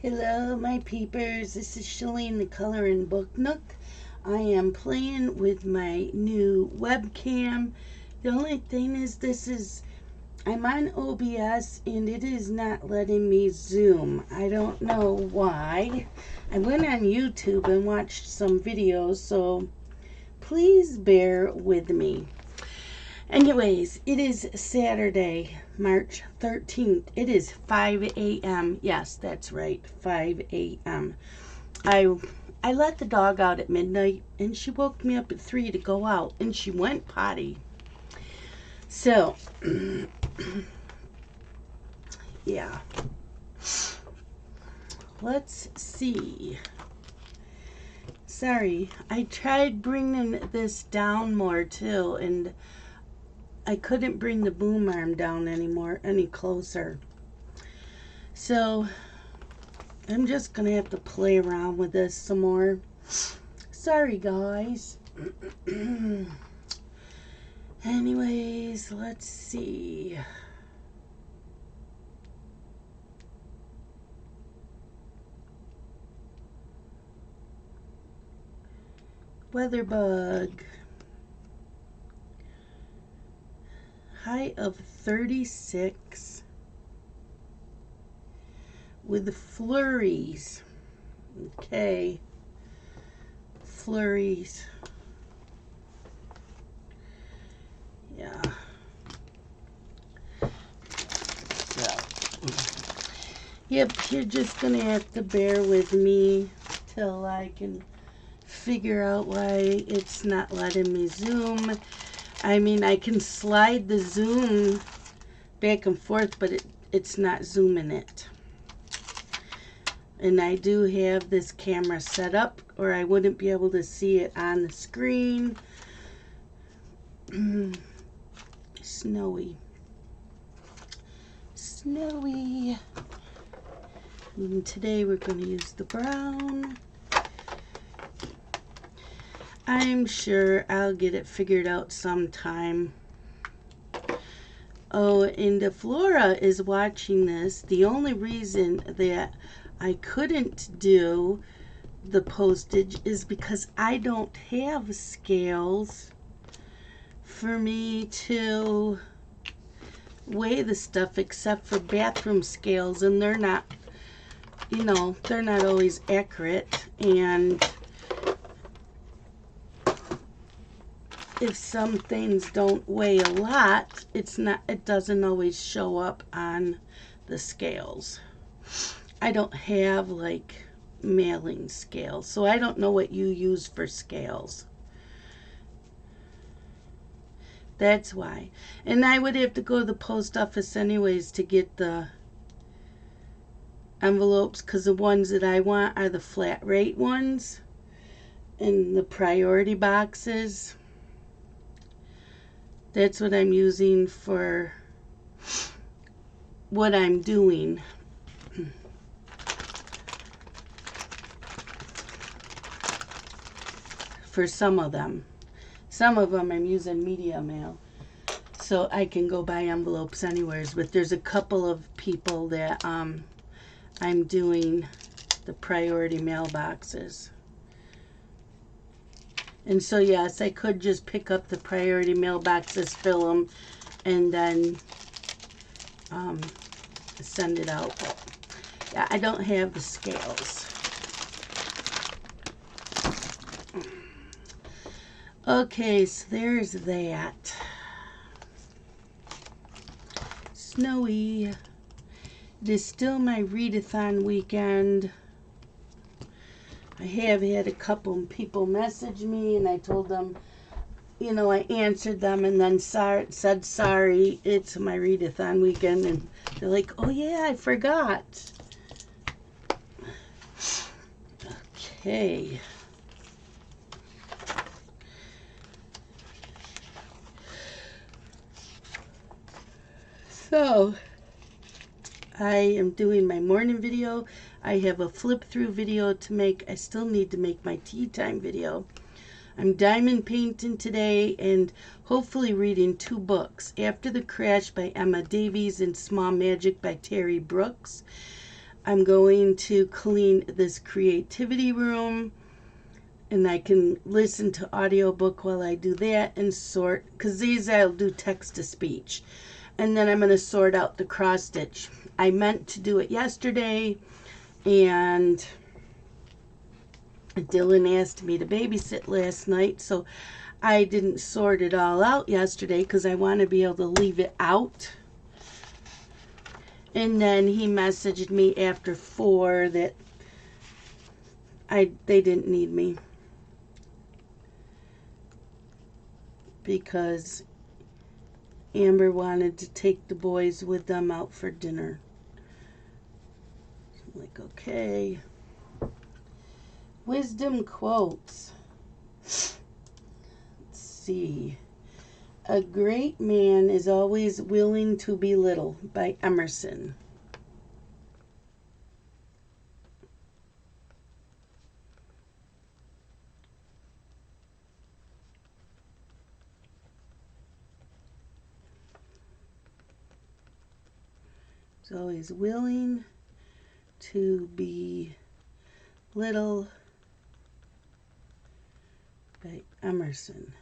Hello, my peepers. This is Shalene, the Color and Book Nook. I am playing with my new webcam. The only thing is, I'm on OBS and it is not letting me zoom. I don't know why. I went on YouTube and watched some videos, so please bear with me. Anyways, it is Saturday, March 13th. It is 5 a.m. Yes, that's right, 5 a.m. I let the dog out at midnight, and she woke me up at 3 to go out, and she went potty. So, yeah. Let's see. Sorry, I tried bringing this down more, too, and I couldn't bring the boom arm down any closer. So I'm just gonna have to play around with this some more. Sorry, guys. Anyways, let's see. Weatherbug. High of 36 with flurries. Okay, flurries. Yeah. So, yep, you're just gonna have to bear with me till I can figure out why it's not letting me zoom. I mean, I can slide the zoom back and forth, but it's not zooming it. And I do have this camera set up, or I wouldn't be able to see it on the screen. Snowy. Snowy. And today we're going to use the brown. I'm sure I'll get it figured out sometime. Oh, and if Laura is watching this, the only reason that I couldn't do the postage is because I don't have scales for me to weigh the stuff except for bathroom scales, and they're not, they're not always accurate. And if some things don't weigh a lot, it doesn't always show up on the scales. I don't have like mailing scales, so I don't know what you use for scales. That's why. And I would have to go to the post office anyways to get the envelopes, because the ones that I want are the flat rate ones and the priority boxes. That's what I'm using for what I'm doing. For some of them. Some of them I'm using media mail, so I can go buy envelopes anywheres. But there's a couple of people that I'm doing the priority mailboxes. And so, yes, I could just pick up the priority mailboxes, fill them, and then send it out. But, yeah, I don't have the scales. Okay, so there's that. Snowy. It is still my readathon weekend. I have had a couple people message me, and I told them, I answered them and then said sorry, it's my readathon weekend. And they're like, oh yeah, I forgot. Okay. So, I am doing my morning video. I have a flip through video to make. I still need to make my tea time video. I'm diamond painting today and hopefully reading 2 books. After the Crash by Emma Davies and Small Magic by Terry Brooks. I'm going to clean this creativity room, and I can listen to audiobook while I do that and sort, because these I'll do text to speech. And then I'm going to sort out the cross stitch. I meant to do it yesterday, and Dylan asked me to babysit last night, so I didn't sort it all out yesterday because I want to be able to leave it out. And then he messaged me after 4 that they didn't need me because Amber wanted to take the boys with them out for dinner. I'm like, okay. Wisdom quotes. Let's see. A great man is always willing to be little, by Emerson. Is always willing to be little, by Emerson.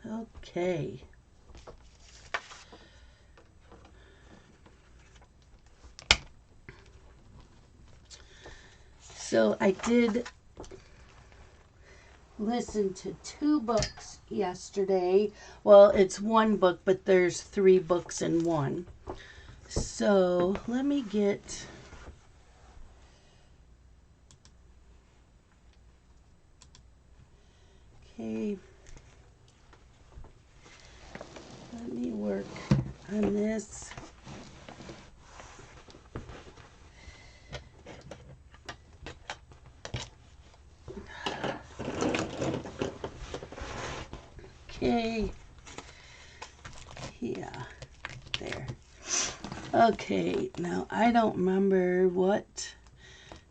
Okay. So I did listen to 2 books yesterday. Well, it's 1 book, but there's 3 books in one. So let me get... Okay. Let me work on this. Okay. Yeah. There. Okay. Now, I don't remember what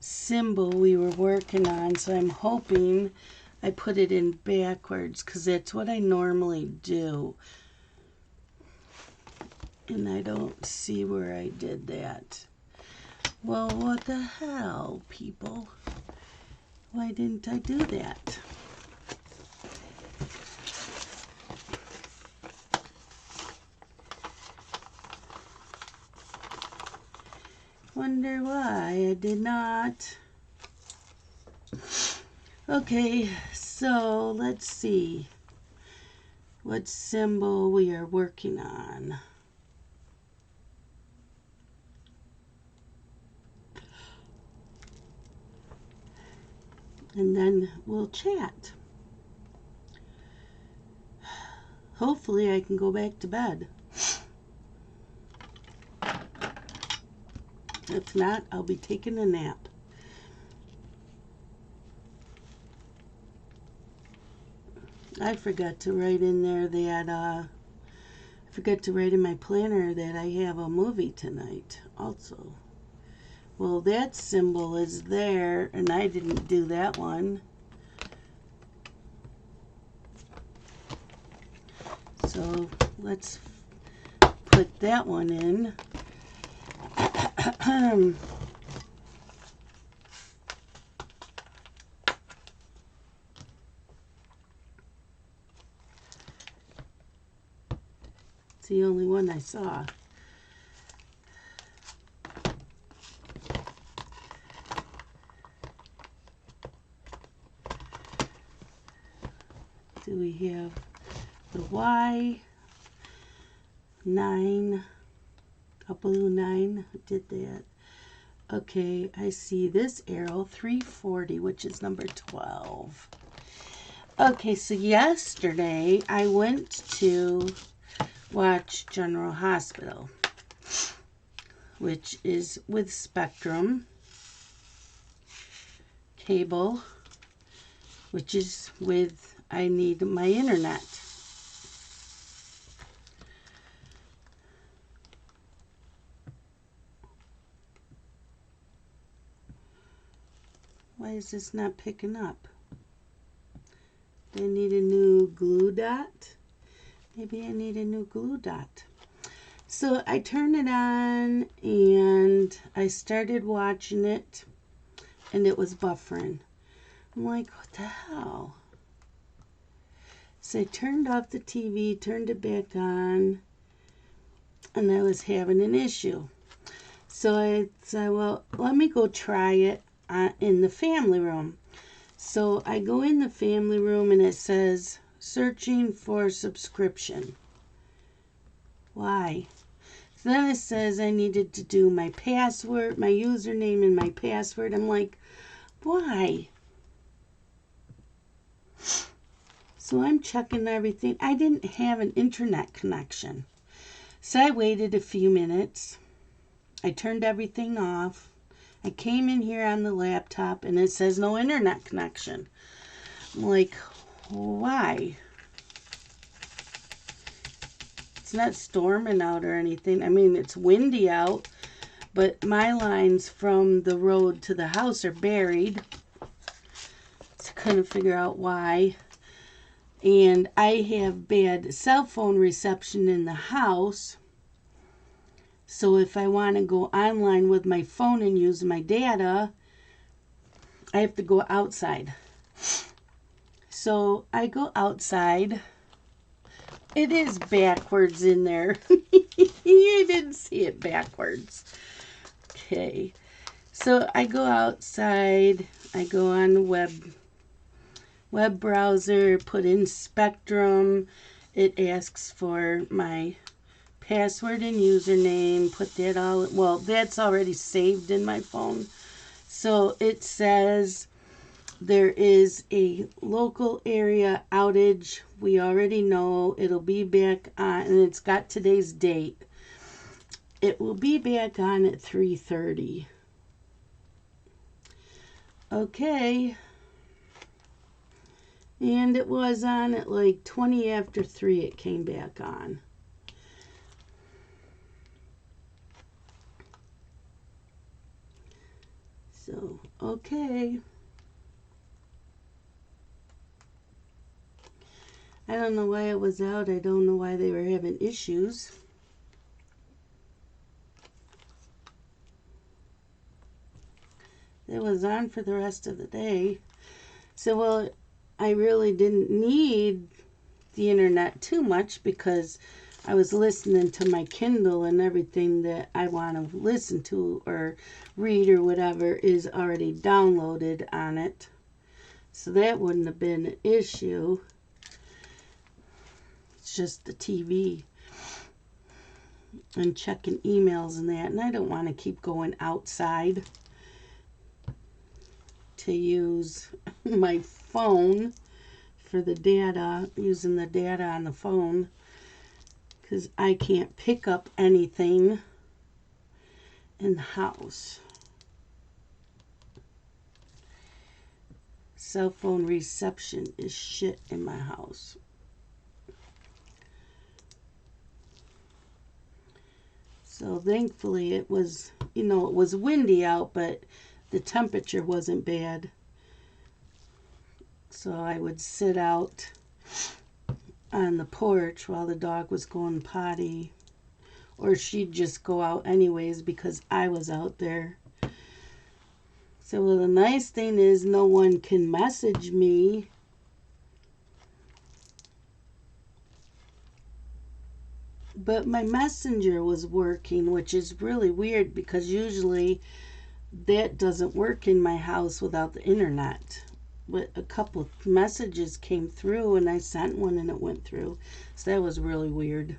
symbol we were working on, so I'm hoping I put it in backwards because that's what I normally do. And I don't see where I did that. Well, what the hell, people? Why didn't I do that? Wonder why I did not. Okay, so let's see what symbol we are working on. And then we'll chat. Hopefully I can go back to bed. If not, I'll be taking a nap. I forgot to write in there that, I forgot to write in my planner that I have a movie tonight also. Well, that symbol is there, and I didn't do that one. So let's put that one in. It's the only one I saw. Do we have the Y, 9, a blue 9, did that. Okay, I see this arrow, 340, which is number 12. Okay, so yesterday I went to watch General Hospital, which is with Spectrum cable, which is with I need my internet. Why is this not picking up? Do I need a new glue dot? Maybe I need a new glue dot. So I turned it on and I started watching it and it was buffering. I'm like, what the hell? So I turned off the TV, turned it back on, and I was having an issue. So I said, well, let me go try it in the family room. So I go in the family room and it says, searching for subscription. Why? So then it says I needed to do my password, my username and my password. I'm like, why? So I'm checking everything. I didn't have an internet connection. So I waited a few minutes. I turned everything off. I came in here on the laptop and it says no internet connection. I'm like, why? It's not storming out or anything. I mean, it's windy out, but my lines from the road to the house are buried. So I couldn't figure out why. And I have bad cell phone reception in the house. So if I want to go online with my phone and use my data, I have to go outside. So I go outside. It is backwards in there. You didn't see it backwards. Okay. So I go outside. I go on the web browser, put in Spectrum. It asks for my password and username. Put that all, well, that's already saved in my phone. So it says there is a local area outage. We already know it'll be back on, and it's got today's date. It will be back on at 3:30. Okay. And it was on at like 20 after 3 it came back on. So, okay. I don't know why it was out. I don't know why they were having issues. It was on for the rest of the day. So, well, I really didn't need the internet too much because I was listening to my Kindle and everything that I want to listen to or read or whatever is already downloaded on it. So that wouldn't have been an issue. It's just the TV and checking emails and that. And I don't want to keep going outside to use my phone for the data, using the data on the phone, because I can't pick up anything in the house. Cell phone reception is shit in my house. So thankfully it was, it was windy out, but the temperature wasn't bad. So I would sit out on the porch while the dog was going potty, or she'd just go out anyways because I was out there. So well, the nice thing is no one can message me. But my messenger was working, which is really weird because usually that doesn't work in my house without the internet. But a couple messages came through and I sent one and it went through. So that was really weird.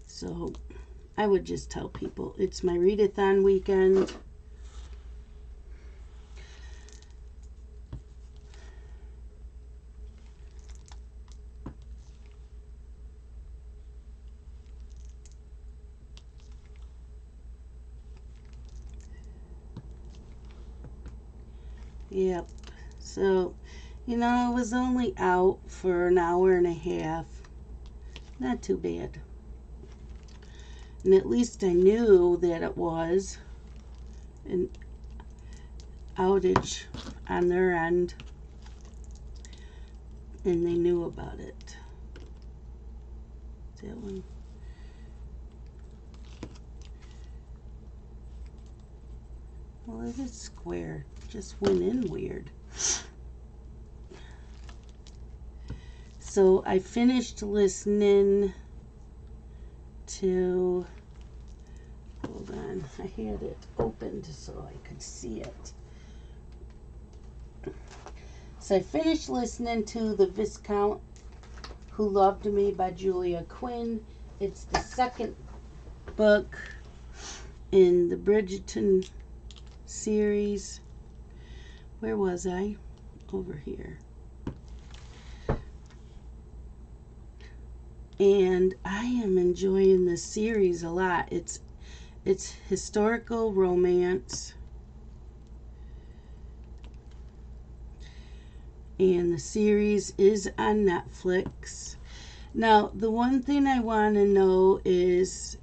So I would just tell people it's my readathon weekend. Yep. So, I was only out for an hour and a half. Not too bad. And at least I knew that it was an outage on their end. And they knew about it. that one. Well, it is square. Just went in weird. So I finished listening to, hold on, I had it opened so I could see it. So I finished listening to The Viscount Who Loved Me by Julia Quinn. It's the second book in the Bridgerton series. Where was I? Over here. And I am enjoying this series a lot. It's historical romance. And the series is on Netflix. Now, the one thing I want to know is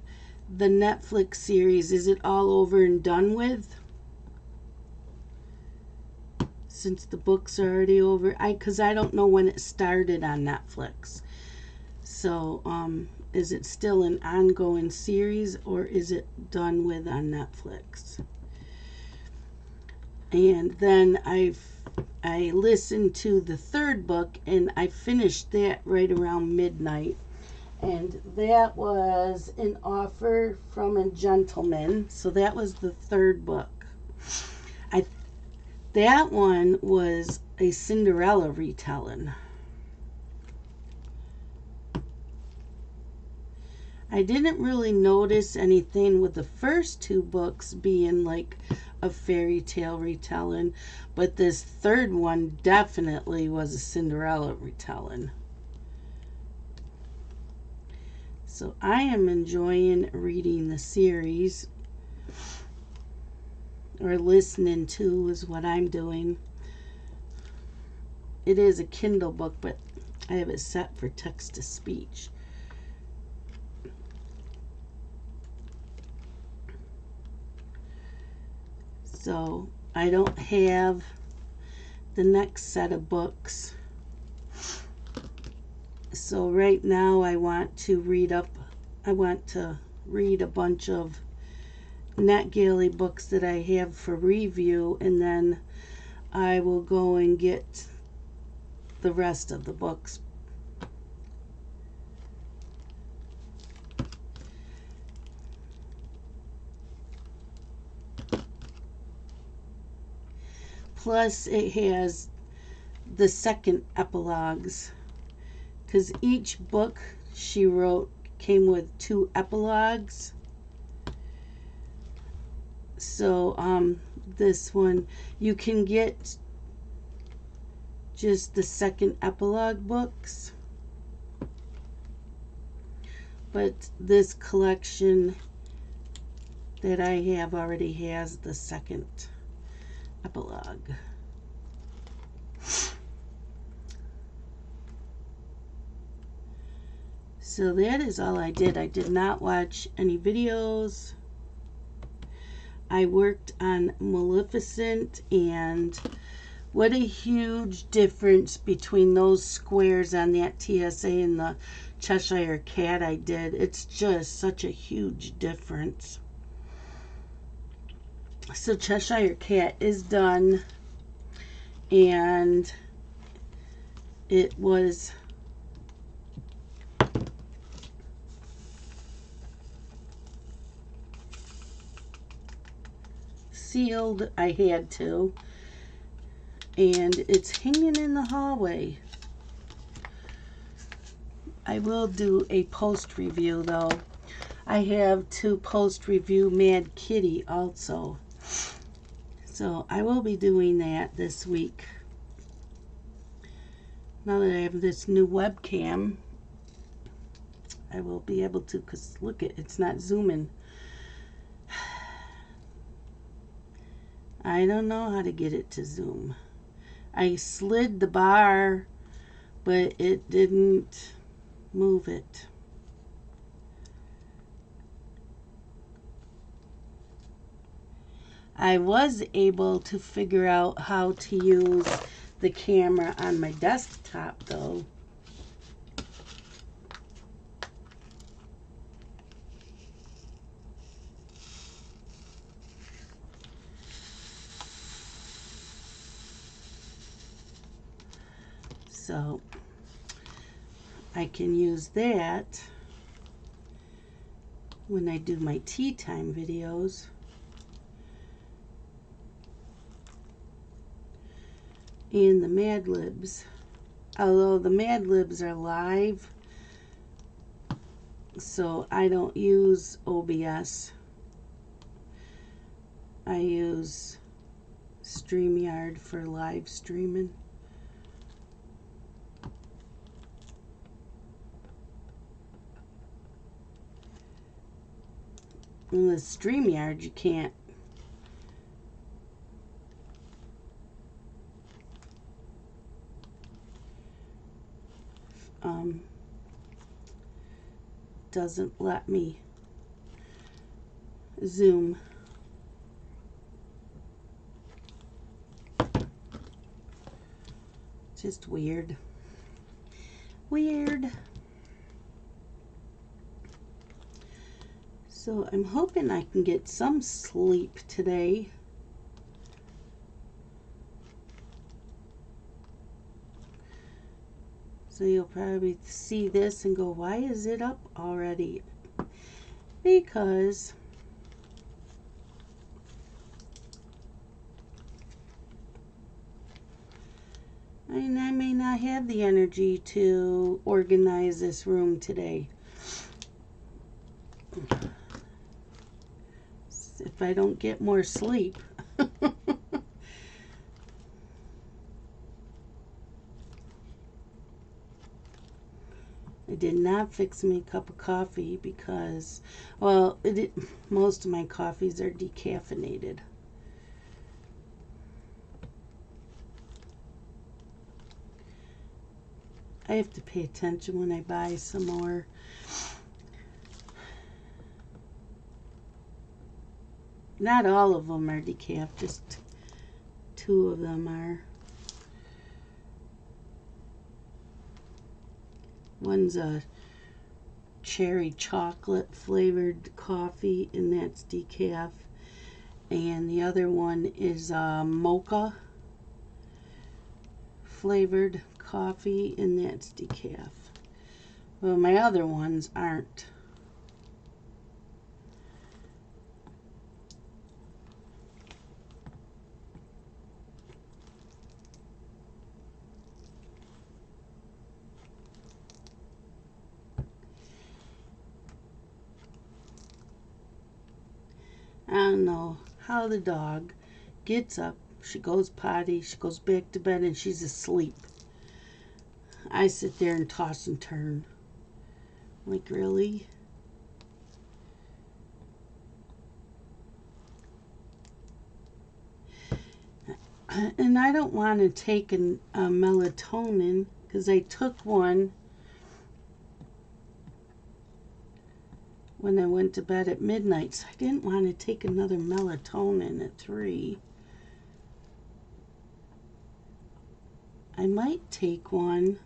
the Netflix series, is it all over and done with? Since the book's are already over. Because I don't know when it started on Netflix. So, is it still an ongoing series or is it done with on Netflix? And then I listened to the third book and I finished that right around midnight. And that was An Offer from a Gentleman. So that was the third book. That one was a Cinderella retelling. I didn't really notice anything with the first two books being like a fairy tale retelling, but this third one definitely was a Cinderella retelling. So I am enjoying reading the series, or listening to is what I'm doing. It is a Kindle book, but I have it set for text to speech. So I don't have the next set of books. So right now I want to read a bunch of NetGalley books that I have for review, and then I will go and get the rest of the books. Plus it has the second epilogues, because each book she wrote came with 2 epilogues. So this one you can get just the second epilogue books, but this collection that I have already has the second epilogue. So that is all I did. I did not watch any videos. I worked on Maleficent, and what a huge difference between those squares on that TSA and the Cheshire Cat I did. It's just such a huge difference. So Cheshire Cat is done, and it was sealed. I had to, and it's hanging in the hallway. I will do a post review though. I have to post review Mad Kitty also. So I will be doing that this week. Now that I have this new webcam, I will be able to, because look, it's not zooming. I don't know how to get it to zoom. I slid the bar, but it didn't move it. I was able to figure out how to use the camera on my desktop though. So I can use that when I do my tea time videos. And the Mad Libs. Although the Mad Libs are live, so I don't use OBS. I use StreamYard for live streaming. In the StreamYard, you can't doesn't let me zoom. Just weird. Weird. So I'm hoping I can get some sleep today. So you'll probably see this and go, why is it up already? Because I may not have the energy to organize this room today. If I don't get more sleep. I did not fix me a cup of coffee because, well, most of my coffees are decaffeinated. I have to pay attention when I buy some more. Not all of them are decaf, just 2 of them are. One's a cherry chocolate flavored coffee, and that's decaf. And the other one is mocha flavored coffee, and that's decaf. Well, my other ones aren't. I don't know how the dog gets up, she goes potty, she goes back to bed, and she's asleep. I sit there and toss and turn. Like, really? And I don't want to take a melatonin, because I took one when I went to bed at midnight, so I didn't want to take another melatonin at 3. I might take one.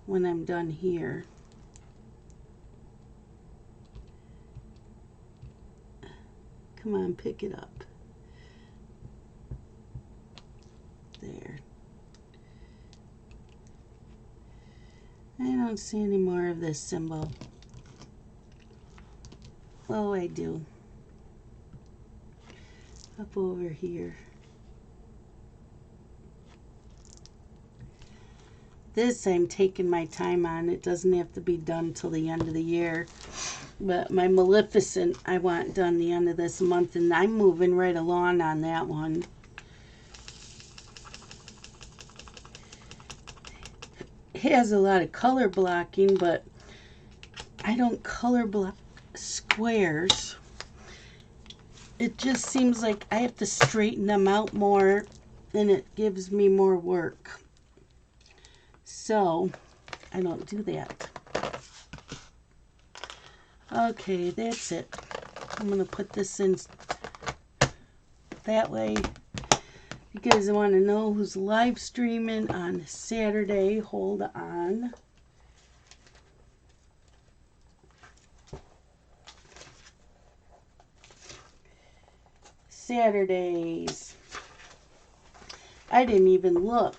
When I'm done here. Come on, pick it up. There. I don't see any more of this symbol. Oh, I do. Up over here. This I'm taking my time on. It doesn't have to be done till the end of the year. But my Maleficent, I want done the end of this month, and I'm moving right along on that one. It has a lot of color blocking, but I don't color block squares. It just seems like I have to straighten them out more, and it gives me more work. So I don't do that. Okay, that's it. I'm going to put this in that way. You guys want to know who's live streaming on Saturday? Hold on. Saturdays. I didn't even look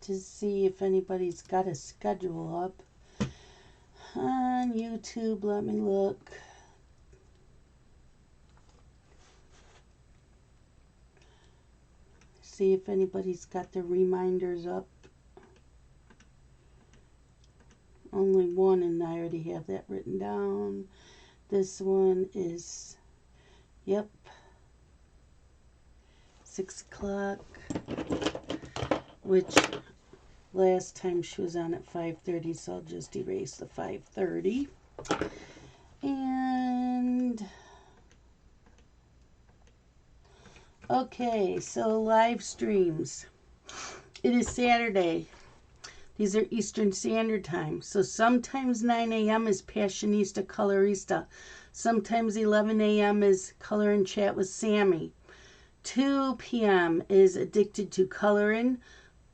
to see if anybody's got a schedule up on YouTube. Let me look. See if anybody's got the reminders up. Only one, and I already have that written down. This one is, yep, 6 o'clock, which last time she was on at 5:30, so I'll just erase the 5:30. And, okay, so live streams. It is Saturday. These are Eastern Standard Time. So sometimes 9 a.m. is Passionista Colorista. Sometimes 11 a.m. is Color and Chat with Sammy. 2 p.m. is Addicted to Coloring,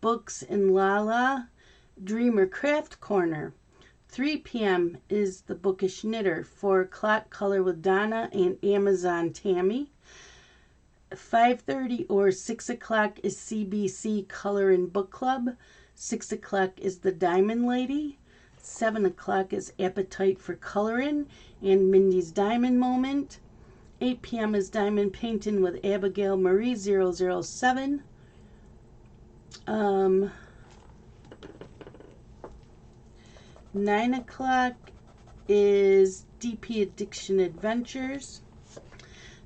Books and Lala, Dreamer Craft Corner. 3 p.m. is The Bookish Knitter. 4 o'clock, Color with Donna and Amazon Tammy. 5:30 or 6 o'clock is CBC Color and Book Club. 6 o'clock is The Diamond Lady. 7 o'clock is Appetite for Coloring and Mindy's Diamond Moment. 8 p.m. is Diamond Painting with Abigail Marie 007. 9 o'clock is DP Addiction Adventures.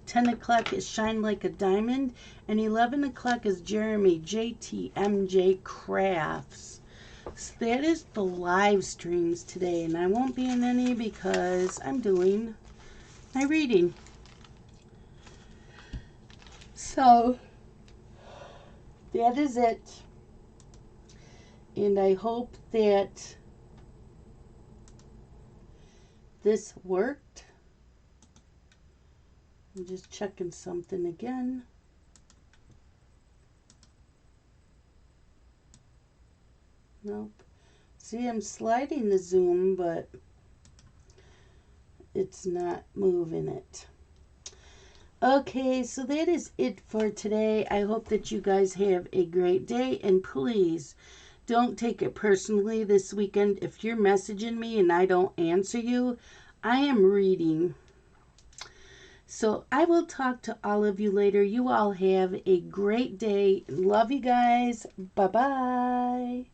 10 o'clock is Shine Like a Diamond. And 11 o'clock is Jeremy JTMJ Crafts. So that is the live streams today. And I won't be in any because I'm doing my reading. So that is it. And I hope that this worked. I'm just checking something again. Nope. See, I'm sliding the zoom, but it's not moving it. Okay, so that is it for today. I hope that you guys have a great day, and please don't take it personally this weekend. If you're messaging me and I don't answer you, I am reading. So I will talk to all of you later. You all have a great day. Love you guys. Bye-bye.